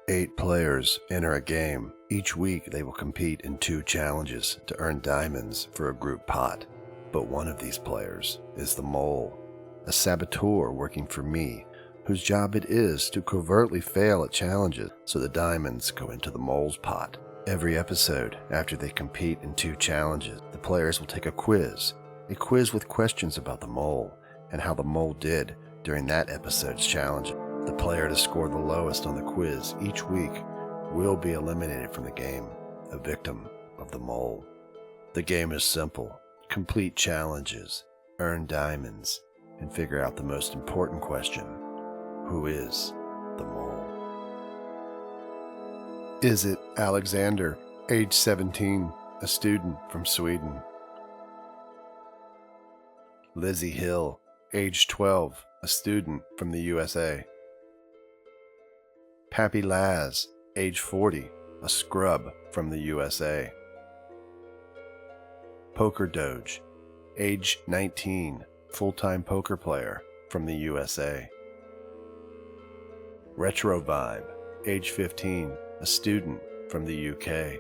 8 players enter a game. Each week they will compete in 2 challenges to earn diamonds for a group pot. But one of these players is the mole, a saboteur working for me, whose job it is to covertly fail at challenges so the diamonds go into the mole's pot. Every episode, after they compete in 2 challenges, the players will take a quiz with questions about the mole and how the mole did during that episode's challenge. The player to score the lowest on the quiz each week will be eliminated from the game, a victim of the mole. The game is simple. Complete challenges, earn diamonds, and figure out the most important question: who is the mole? Is it Alexander, age 17, a student from Sweden? Lizzie Hill, age 12, a student from the USA. Pappy Laz, age 40, a scrub from the USA. Poker Doge, age 19, full-time poker player from the USA. Retro Vibe, age 15, a student from the UK.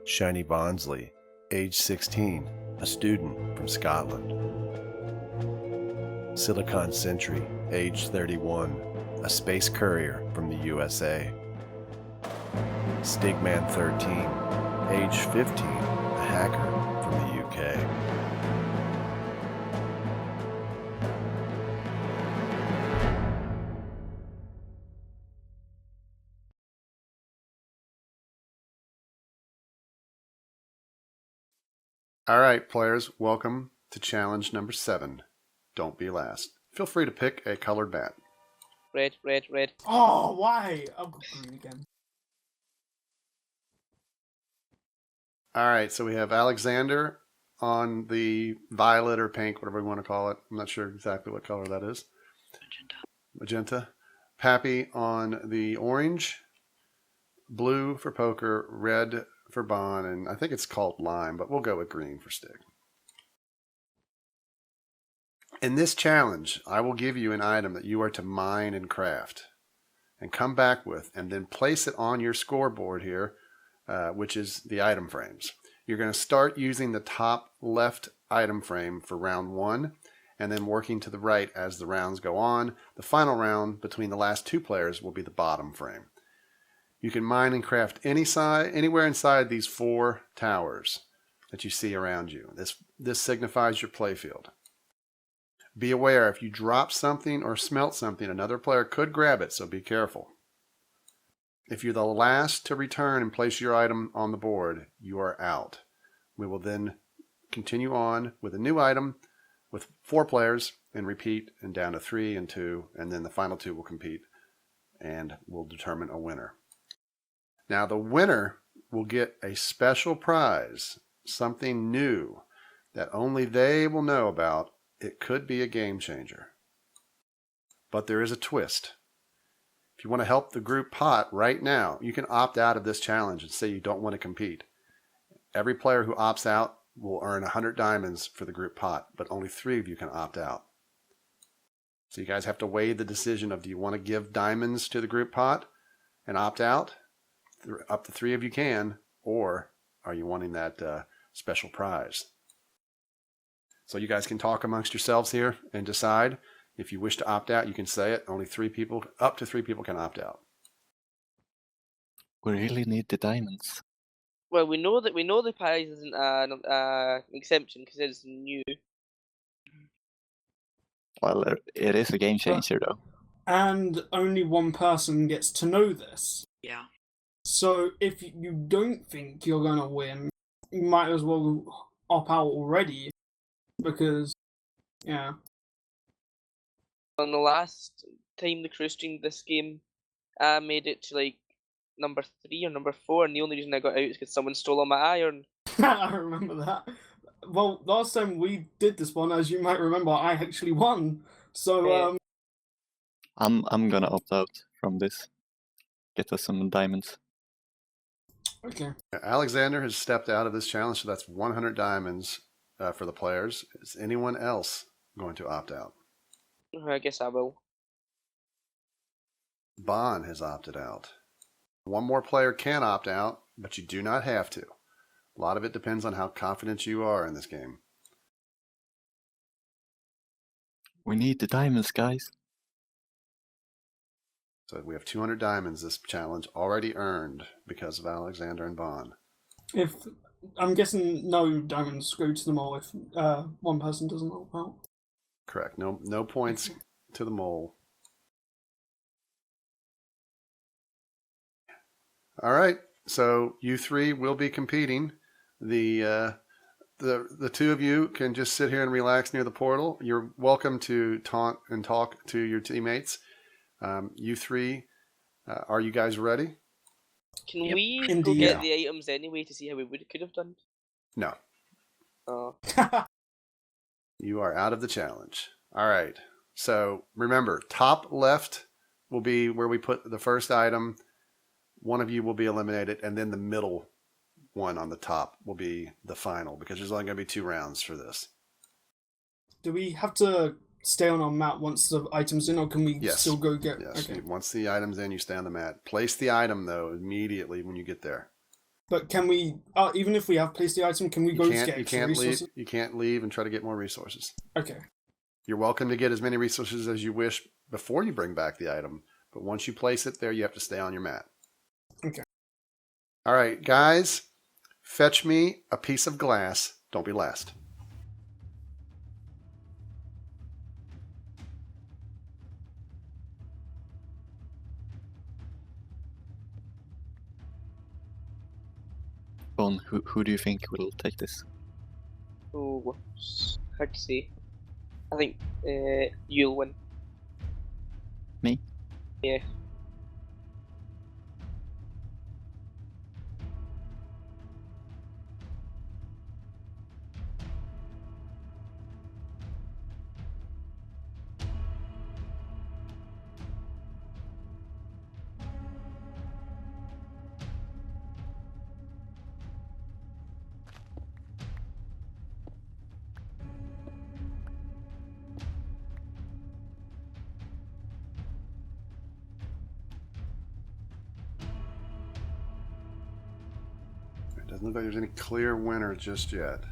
Shiny Bonsley, age 16, a student from Scotland. Silicon Sentry, age 31, a space courier from the USA. Stigman 13, age 15, a hacker from the UK. All right, players, welcome to challenge number 7. Don't be last. Feel free to pick a colored bat. Red, red, red. Oh, why? I'll go green again. All right, so we have Alexander on the violet or pink, whatever we want to call it. I'm not sure exactly what color that is. Magenta. Pappy on the orange, blue for poker, red for Bond, and I think it's called lime, but we'll go with green for Stig. In this challenge, I will give you an item that you are to mine and craft and come back with, and then place it on your scoreboard here, which is the item frames. You're going to start using the top left item frame for round 1, and then working to the right as the rounds go on. The final round between the last 2 players will be the bottom frame. You can mine and craft anywhere inside these 4 towers that you see around you. This signifies your playfield. Be aware, if you drop something or smelt something, another player could grab it, so be careful. If you're the last to return and place your item on the board, you are out. We will then continue on with a new item with 4 players and repeat, and down to 3 and 2, and then the final 2 will compete and will determine a winner. Now the winner will get a special prize, something new that only they will know about. It could be a game changer. But there is a twist. If you want to help the group pot right now, you can opt out of this challenge and say you don't want to compete. Every player who opts out will earn 100 diamonds for the group pot, but only 3 of you can opt out. So you guys have to weigh the decision of, do you want to give diamonds to the group pot and opt out? Up to 3 of you can, or are you wanting that special prize? So you guys can talk amongst yourselves here and decide. If you wish to opt out, you can say it. Only 3 people, up to 3 people can opt out. We really need the diamonds. Well, we know the prize isn't an exemption because it's new. Well, it is a game changer, though. And only one person gets to know this. Yeah. So if you don't think you're going to win, you might as well opt out already. Because, yeah. On the last time the crew streamed this game, I made it to like number 3 or number 4, and the only reason I got out is because someone stole all my iron. I remember that. Well, last time we did this one, as you might remember, I actually won. So, I'm gonna opt out from this. Get us some diamonds. Okay. Alexander has stepped out of this challenge, so that's 100 diamonds for the players. Is anyone else going to opt out? I guess I will. Bond has opted out. One more player can opt out, but you do not have to. A lot of it depends on how confident you are in this game. We need the diamonds, guys. So we have 200 diamonds this challenge already earned because of Alexander and Bond. If I'm guessing no diamonds go to the mole if one person doesn't help out. Correct. No points to the mole. All right. So you three will be competing. The two of you can just sit here and relax near the portal. You're welcome to taunt and talk to your teammates. You three, are you guys ready? Can Yep. we go Indeed. get Yeah. the items anyway to see how we could have done? No. Oh. You are out of the challenge. All right. So remember, top left will be where we put the first item. One of you will be eliminated, and then the middle one on the top will be the final because there's only going to be 2 rounds for this. Do we have to stay on our map once the item's in, or can we Yes. still go get? Yes. Okay. Once the item's in, you stay on the mat. Place the item, though, immediately when you get there. But can we, even if we have placed the item, can we go to get extra resources? You can't leave and try to get more resources. Okay. You're welcome to get as many resources as you wish before you bring back the item, but once you place it there, you have to stay on your mat. Okay. All right, guys, fetch me a piece of glass. Don't be last. Bon, who do you think will take this? Oh, hard to say. I think you'll win. Me? Yeah. It doesn't look like there's any clear winner just yet.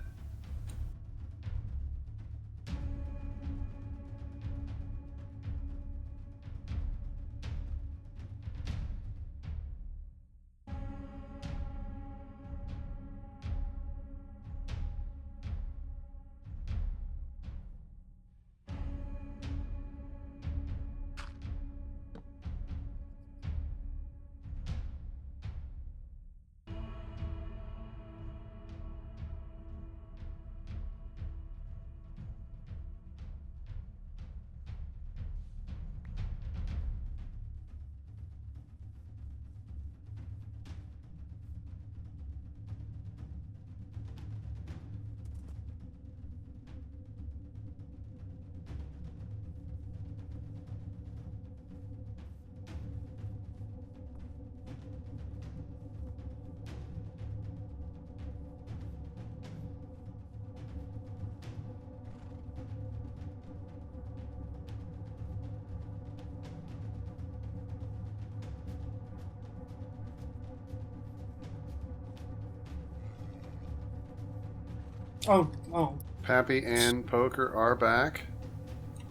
Oh. Pappy and Poker are back.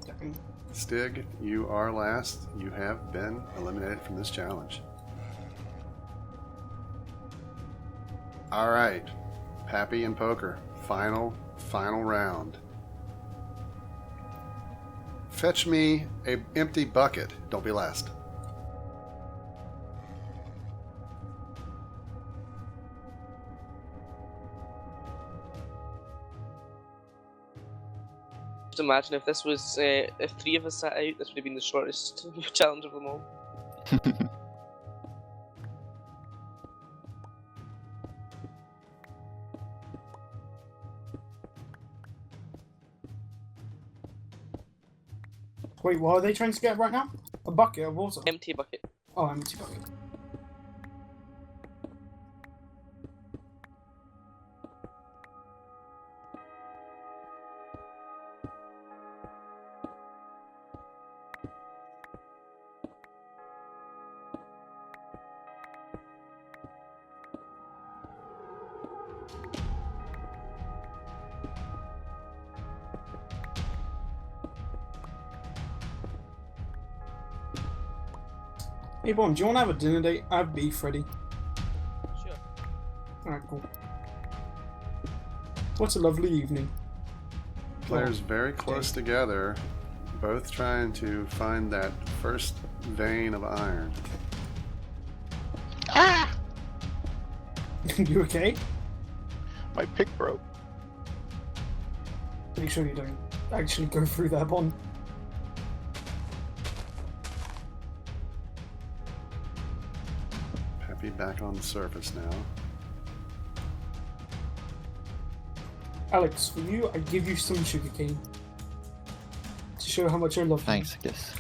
Second. Stig, you are last. You have been eliminated from this challenge. All right, Pappy and Poker, final round. Fetch me a empty bucket. Don't be last. Just imagine if this was if 3 of us sat out, this would have been the shortest challenge of them all. Wait, what are they trying to get right now? A bucket of water. Empty bucket. Oh, empty bucket. Hey, Bond, do you want to have a dinner date? I have beef ready. Sure. Alright, cool. What a lovely evening. Players very close together, both trying to find that first vein of iron. Ah! You okay? My pick broke. Make sure you don't actually go through that, Bond. Peppy back on the surface now. Alex, for you, I give you some sugarcane. To show how much I love you. Thanks, I guess.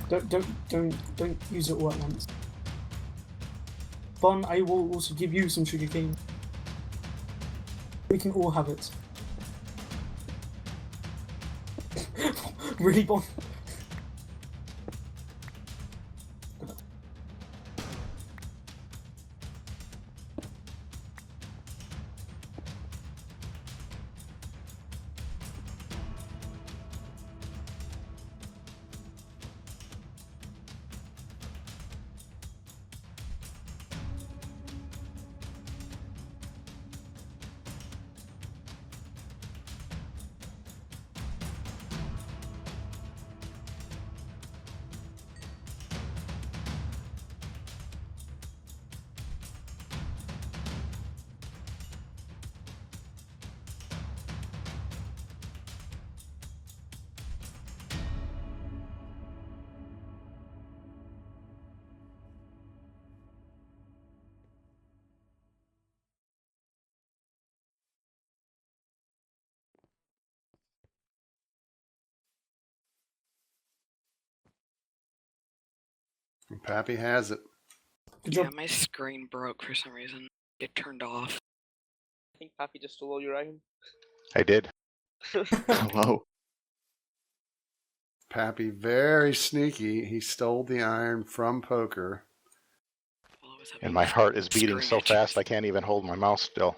There we go. Don't use it all at once. Bon, I will also give you some sugarcane. We can all have it. Really, Bon? And Pappy has it. Good Yeah, job. my screen broke for some reason. It turned off. I think Pappy just stole all your iron. I did. Wow. Pappy, very sneaky. He stole the iron from Poker. While I was And having my heart is beating screen so issues. fast I can't even hold my mouse still.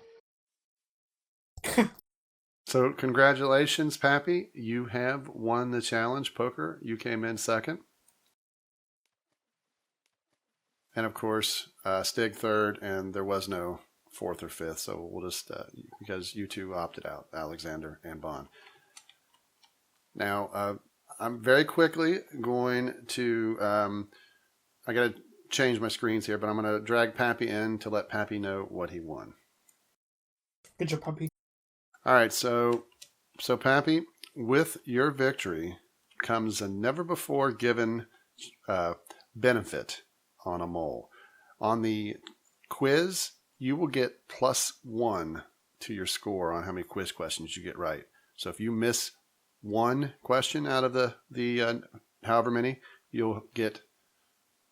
So congratulations, Pappy. You have won the challenge. Poker, you came in second. And of course, Stig third, and there was no fourth or fifth. So we'll just, because you two opted out, Alexander and Bond. Now, I'm very quickly going to, I got to change my screens here, but I'm going to drag Pappy in to let Pappy know what he won. Good job, puppy. All right, so Pappy, with your victory comes a never before given benefit on a mole. On the quiz, you will get +1 to your score on how many quiz questions you get right. So if you miss one question out of the however many, you'll get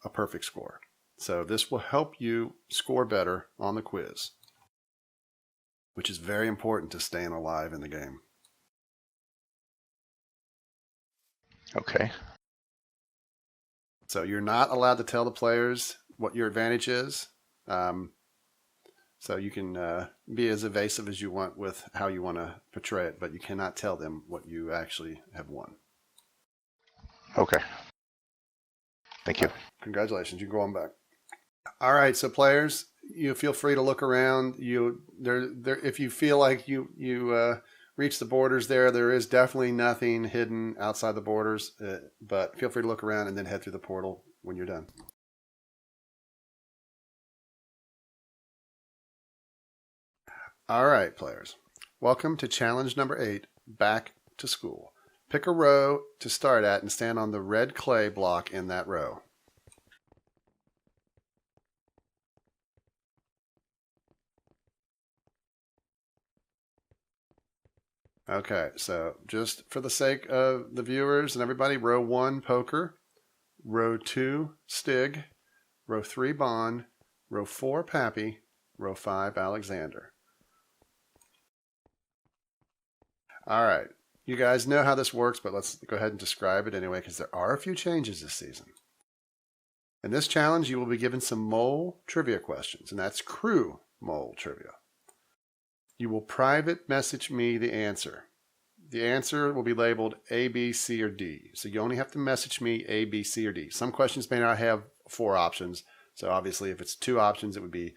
a perfect score. So this will help you score better on the quiz, which is very important to staying alive in the game. Okay. So you're not allowed to tell the players what your advantage is. So you can be as evasive as you want with how you want to portray it, but you cannot tell them what you actually have won. Okay. Thank you. Congratulations. You can go on back. All right. So players, you feel free to look around. If you feel like you reach the borders there is definitely nothing hidden outside the borders, but feel free to look around and then head through the portal when you're done. All right, players. Welcome to challenge number 8, back to school. Pick a row to start at and stand on the red clay block in that row. Okay, so just for the sake of the viewers and everybody, row 1, Poker. Row 2, Stig. Row 3, Bond. Row 4, Pappy. Row 5, Alexander. All right. You guys know how this works, but let's go ahead and describe it anyway, because there are a few changes this season. In this challenge, you will be given some mole trivia questions, and that's crew mole trivia. You will private message me the answer. the answer will be labeled A, B, C, or D. So you only have to message me A, B, C, or D. Some questions may not have 4 options. So obviously if it's 2 options, it would be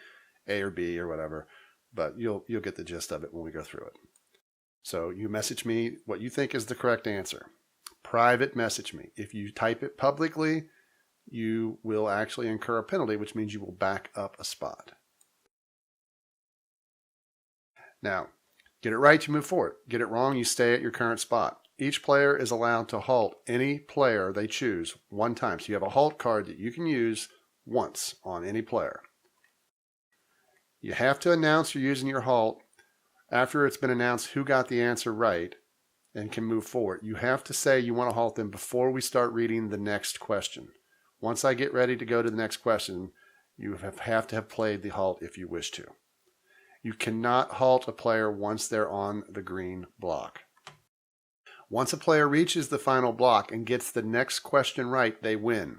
A or B or whatever. But you'll get the gist of it when we go through it. So you message me what you think is the correct answer. Private message me. If you type it publicly, you will actually incur a penalty, which means you will back up a spot. Now, get it right, you move forward. Get it wrong, you stay at your current spot. Each player is allowed to halt any player they choose one time. So you have a halt card that you can use once on any player. You have to announce you're using your halt after it's been announced who got the answer right and can move forward. You have to say you want to halt them before we start reading the next question. Once I get ready to go to the next question, you have to have played the halt if you wish to. You cannot halt a player once they're on the green block. Once a player reaches the final block and gets the next question right, they win.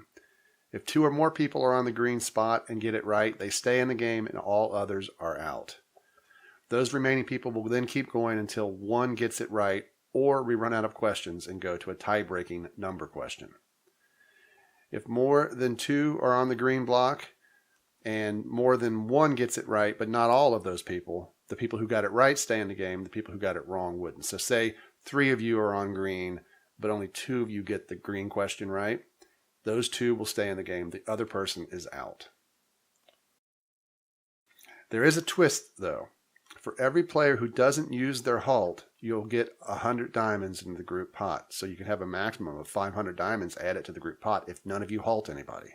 If 2 or more people are on the green spot and get it right, they stay in the game and all others are out. Those remaining people will then keep going until one gets it right, or we run out of questions and go to a tie-breaking number question. If more than 2 are on the green block and more than one gets it right, but not all of those people, the people who got it right stay in the game, the people who got it wrong wouldn't. So say 3 of you are on green, but only 2 of you get the green question right. Those 2 will stay in the game. The other person is out. There is a twist, though. For every player who doesn't use their halt, you'll get 100 diamonds in the group pot. So you can have a maximum of 500 diamonds added to the group pot if none of you halt anybody.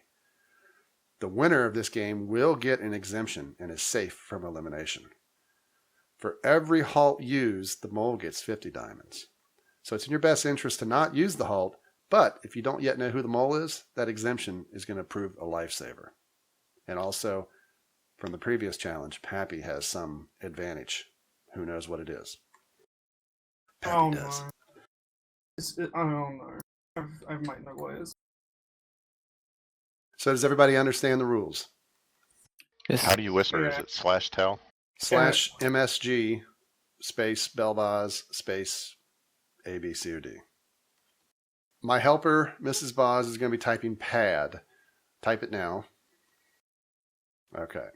The winner of this game will get an exemption and is safe from elimination. For every halt used, the mole gets 50 diamonds. So it's in your best interest to not use the halt, but if you don't yet know who the mole is, that exemption is going to prove a lifesaver. And also, from the previous challenge, Pappy has some advantage. Who knows what it is? Pappy does. I don't know. I might know what it is. So does everybody understand the rules? Yes. How do you whisper? Is Yeah. it slash tell? / MSG space Belvaz space A, B, C, or D. My helper, Mrs. Boz, is going to be typing pad. Type it now. Okay.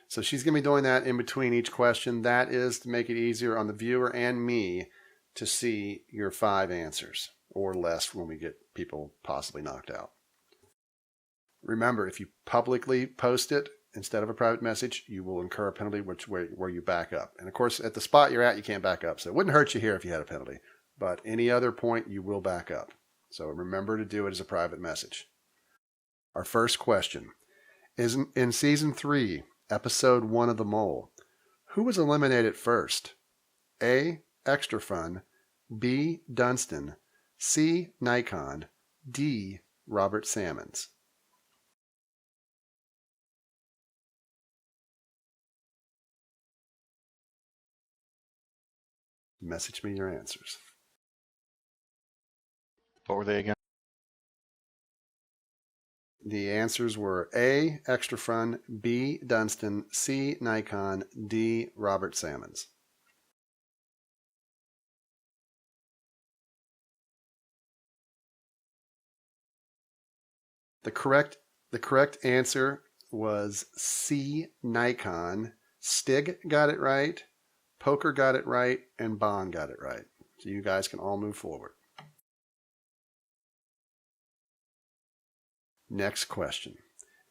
So she's going to be doing that in between each question. That is to make it easier on the viewer and me to see your 5 answers or less when we get people possibly knocked out. Remember, if you publicly post it instead of a private message, you will incur a penalty where you back up. And of course, at the spot you're at, you can't back up. So it wouldn't hurt you here if you had a penalty. But any other point, you will back up. So remember to do it as a private message. Our first question is in Season 3, Episode 1 of The Mole. Who was eliminated first? A. Extra Fun, B. Dunstan, C. Nikon, D. Robert Salmons. Message me your answers. What were they again? The answers were A. Extra Fun, B. Dunstan, C. Nikon, D. Robert Salmons. The correct answer was C. Nikon. Stig got it right, Poker got it right, and Bond got it right. So you guys can all move forward. Next question.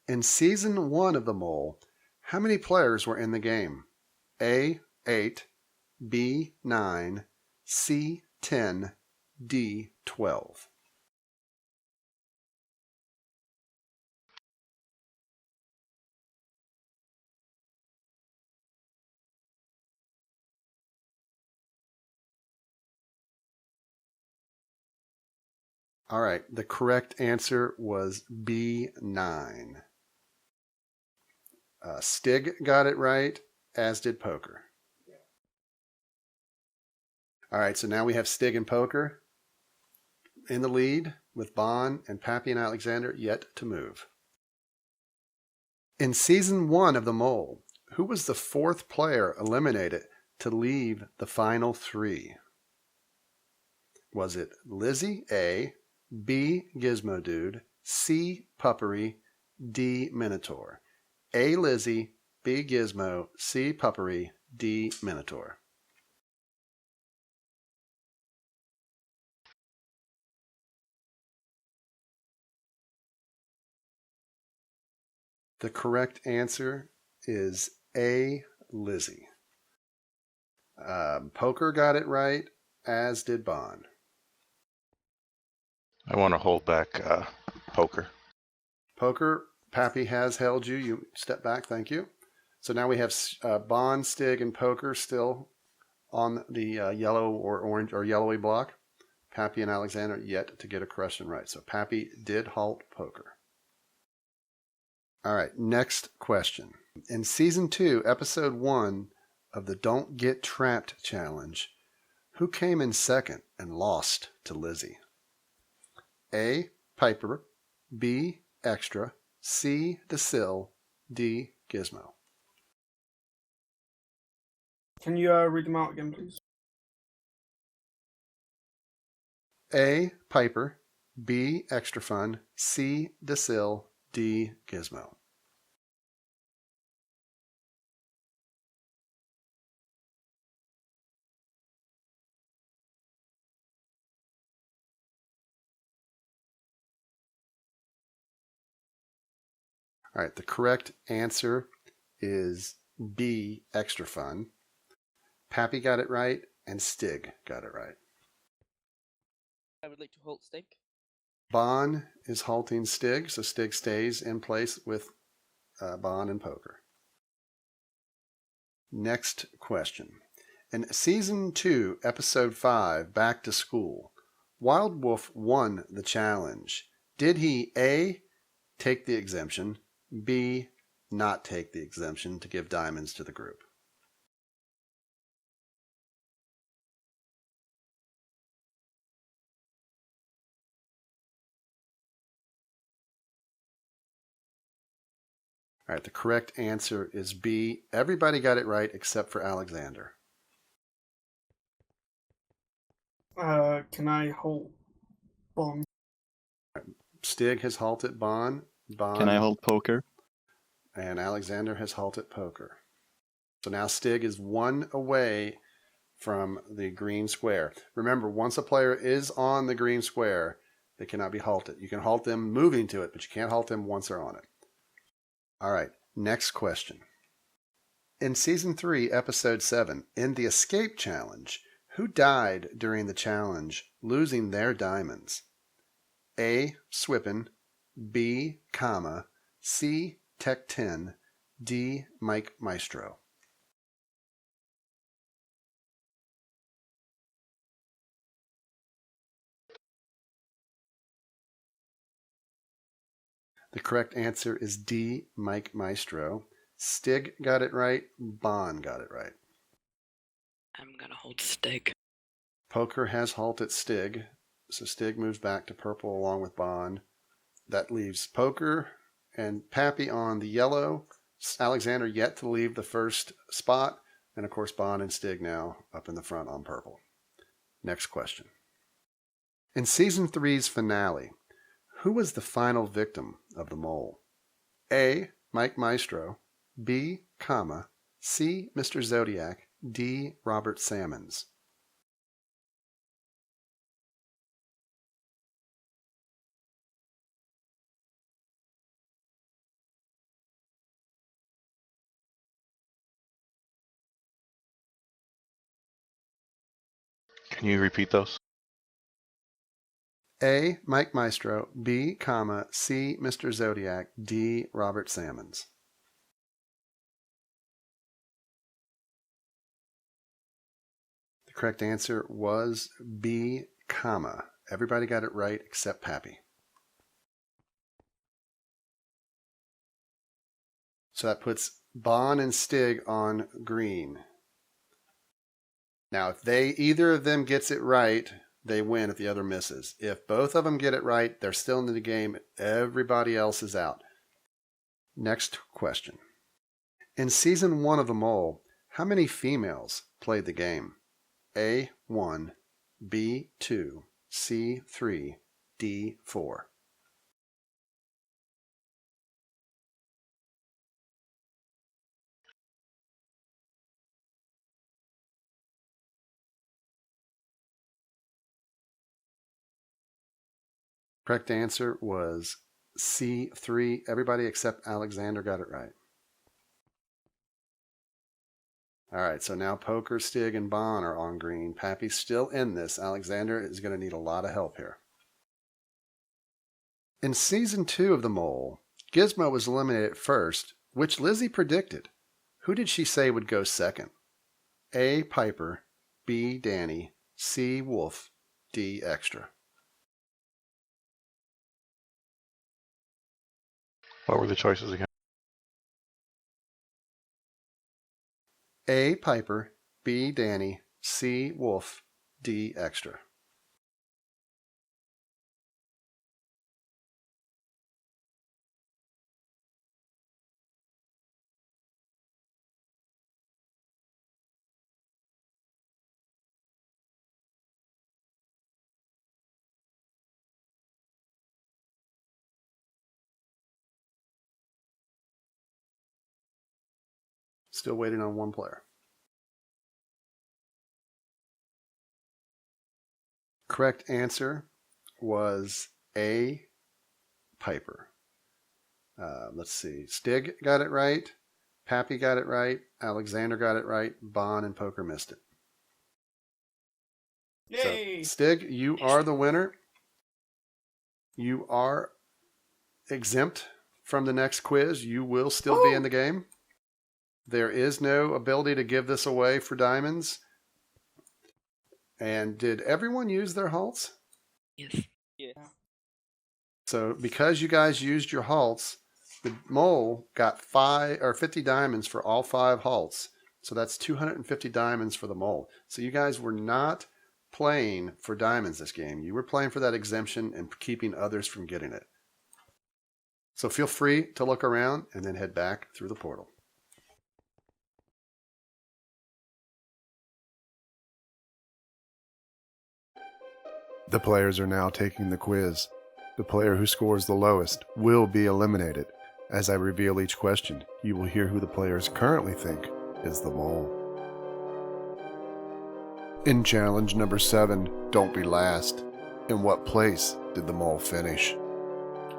In Season 1 of The Mole, how many players were in the game? A. 8, B. 9, C. 10, D. 12. All right, the correct answer was B9. Stig got it right, as did Poker. All right, so now we have Stig and Poker in the lead with Bond and Pappy and Alexander yet to move. In Season 1 of The Mole, who was the 4th player eliminated to leave the final 3? Was it Lizzie A, B, Gizmo Dude, C, Puppery, D, Minotaur? A, Lizzie, B, Gizmo, C, Puppery, D, Minotaur. The correct answer is A, Lizzie. Poker got it right, as did Bond. I want to hold back poker. Poker, Pappy has held you. You step back, thank you. So now we have Bond, Stig, and Poker still on the yellow or orange or yellowy block. Pappy and Alexander yet to get a question right. So Pappy did halt Poker. All right, next question. In Season 2, Episode 1 of the Don't Get Trapped Challenge, who came in second and lost to Lizzie? A, Piper, B, Extra, C, DeSille, D, Gizmo. Can you read them out again, please? A, Piper, B, Extra Fun, C, DeSille, D, Gizmo. All right, the correct answer is B, Extra Fun. Pappy got it right, and Stig got it right. I would like to halt Stig. Bond is halting Stig, so Stig stays in place with Bond and Poker. Next question. In Season 2, Episode 5, Back to School, Wild Wolf won the challenge. Did he A, take the exemption, B, not take the exemption to give diamonds to the group? All right, the correct answer is B. Everybody got it right except for Alexander. Can I halt Bond? Stig has halted Bond. Can I hold Poker? And Alexander has halted Poker. So now Stig is one away from the green square. Remember, once a player is on the green square, they cannot be halted. You can halt them moving to it, but you can't halt them once they're on it. All right, next question. In Season 3, Episode 7, in the Escape Challenge, who died during the challenge, losing their diamonds? A, Swippen, B, Comma, C, Tech 10, D, Mike Maestro. The correct answer is D, Mike Maestro. Stig got it right. Bond got it right. I'm gonna hold Stig. Poker has halted Stig, so Stig moves back to purple along with Bond. That leaves Poker and Pappy on the yellow. Alexander yet to leave the first spot. And of course, Bond and Stig now up in the front on purple. Next question. In Season 3's finale, who was the final victim of the mole? A, Mike Maestro, B, Comma, C, Mr. Zodiac, D, Robert Sammons. Can you repeat those? A, Mike Maestro, B, Comma, C, Mr. Zodiac, D, Robert Sammons. The correct answer was B, Comma. Everybody got it right except Pappy. So that puts Bond and Stig on green. Now, if either of them gets it right, they win if the other misses. If both of them get it right, they're still in the game. Everybody else is out. Next question. In Season 1 of The Mole, how many females played the game? A, 1, B2, C3, D4. Correct answer was C3. Everybody except Alexander got it right. All right, so now Poker, Stig, and Bon are on green. Pappy's still in this. Alexander is going to need a lot of help here. In Season 2 of The Mole, Gizmo was eliminated first, which Lizzie predicted. Who did she say would go second? A. Piper, B. Danny, C. Wolf, D. Extra. What were the choices again? A. Piper, B. Danny, C. Wolf, D. Extra. Still waiting on one player. Correct answer was A. Piper. Let's see. Stig got it right. Pappy got it right. Alexander got it right. Bon and Poker missed it. Yay! So, Stig, you are the winner. You are exempt from the next quiz. You will still be in the game. There is no ability to give this away for diamonds. And did everyone use their halts? Yes. Yeah. So because you guys used your halts, the mole got 50 diamonds for all 5 halts. So that's 250 diamonds for the mole. So you guys were not playing for diamonds this game. You were playing for that exemption and keeping others from getting it. So feel free to look around and then head back through the portal. The players are now taking the quiz. The player who scores the lowest will be eliminated. As I reveal each question, you will hear who the players currently think is the mole. In challenge number 7, Don't Be Last. In what place did the mole finish?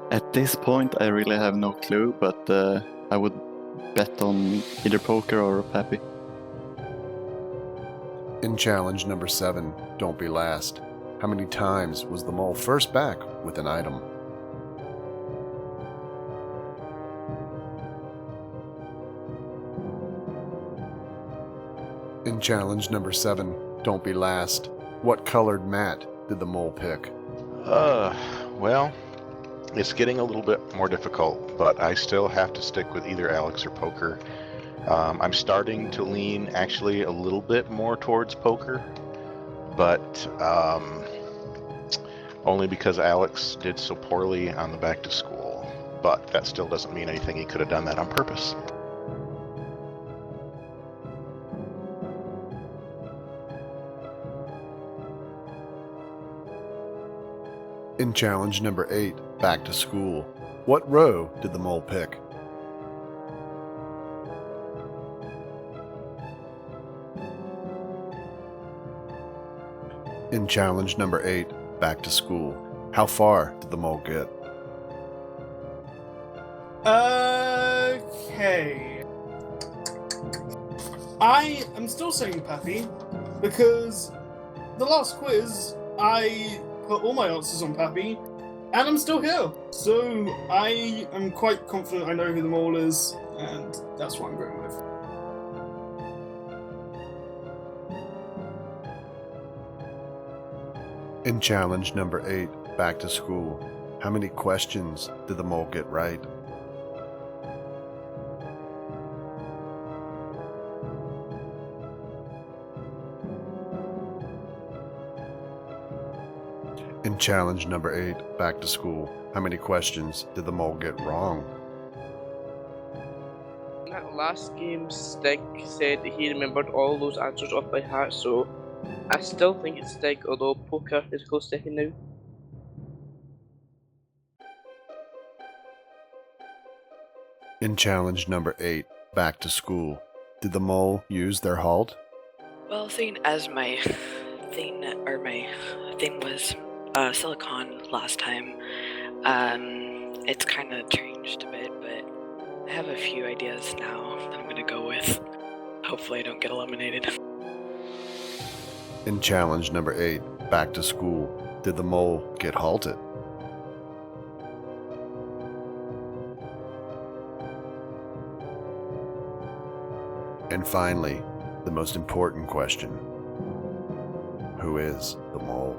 At this point, I really have no clue, but I would bet on either Poker or Pappy. In challenge number 7, Don't Be Last. How many times was the mole first back with an item? In challenge number 7, Don't Be Last. What colored mat did the mole pick? Well, it's getting a little bit more difficult, but I still have to stick with either Alex or Poker. I'm starting to lean actually a little bit more towards Poker, but only because Alex did so poorly on the back to school. But that still doesn't mean anything. He could have done that on purpose. In challenge number 8, Back to School. What row did the mole pick? In challenge number 8, Back to School. How far did the mole get? Okay. I am still saying Pappy because the last quiz I put all my answers on Pappy and I'm still here. So I am quite confident I know who the mole is, and that's what I'm going with. In challenge number 8, Back to School. How many questions did the mole get right? In challenge number 8, Back to School. How many questions did the mole get wrong? In that last game, Stig said that he remembered all those answers off by heart, so I still think it's Stig, although Poker is close second now. In challenge number 8, back to school, did the mole use their halt? Well, seeing as my thing was silicon last time, it's kind of changed a bit, but I have a few ideas now that I'm gonna go with. Hopefully I don't get eliminated. In challenge number 8, back to school, did the mole get halted? And finally, the most important question. Who is the mole?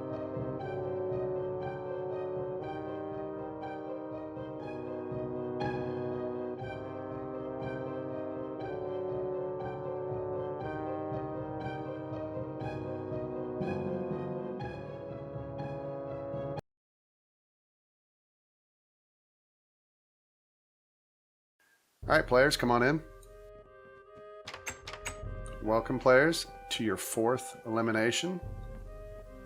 All right, players, come on in. Welcome, players, to your 4th elimination.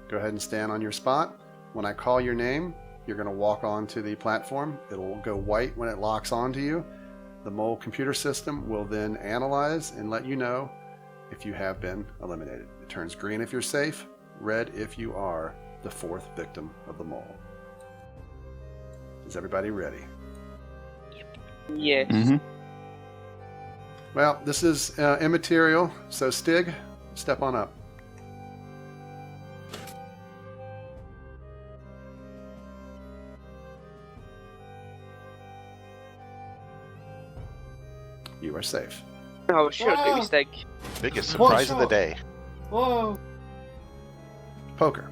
Go ahead and stand on your spot. When I call your name, you're going to walk onto the platform. It'll go white when it locks onto you. The mole computer system will then analyze and let you know if you have been eliminated. It turns green if you're safe, red if you are the 4th victim of the mole. Is everybody ready? Yes. Mm-hmm. Well, this is immaterial, so Stig, step on up. You are safe. Oh, sure, it's gonna be Stig. Biggest One surprise of the shot. day. Whoa. Poker.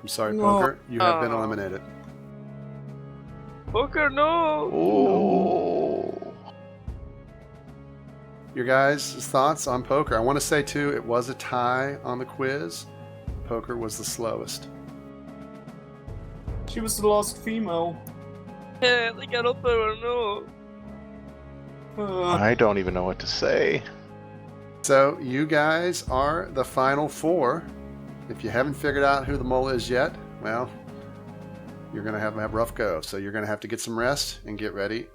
I'm sorry, No. Poker. You have been Oh. eliminated. Poker, no! Oh. Your guys' thoughts on Poker? I want to say, too, it was a tie on the quiz. Poker was the slowest. She was the last female. Yeah, like I don't know. I don't even know what to say. So, you guys are the final 4. If you haven't figured out who the mole is yet, well, you're going to have a rough go. So you're going to have to get some rest and get ready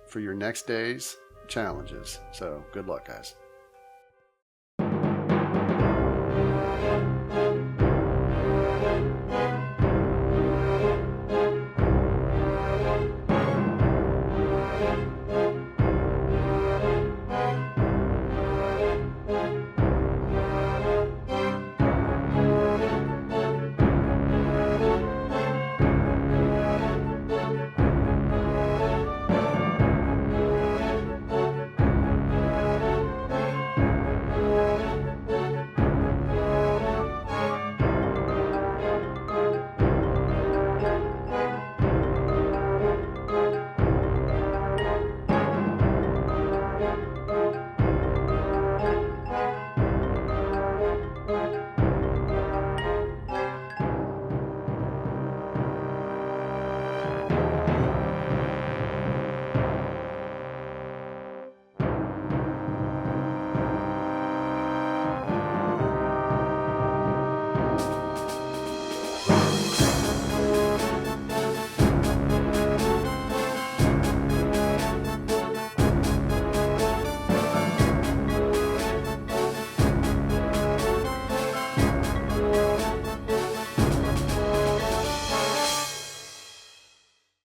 for your next day's challenges. So good luck, guys.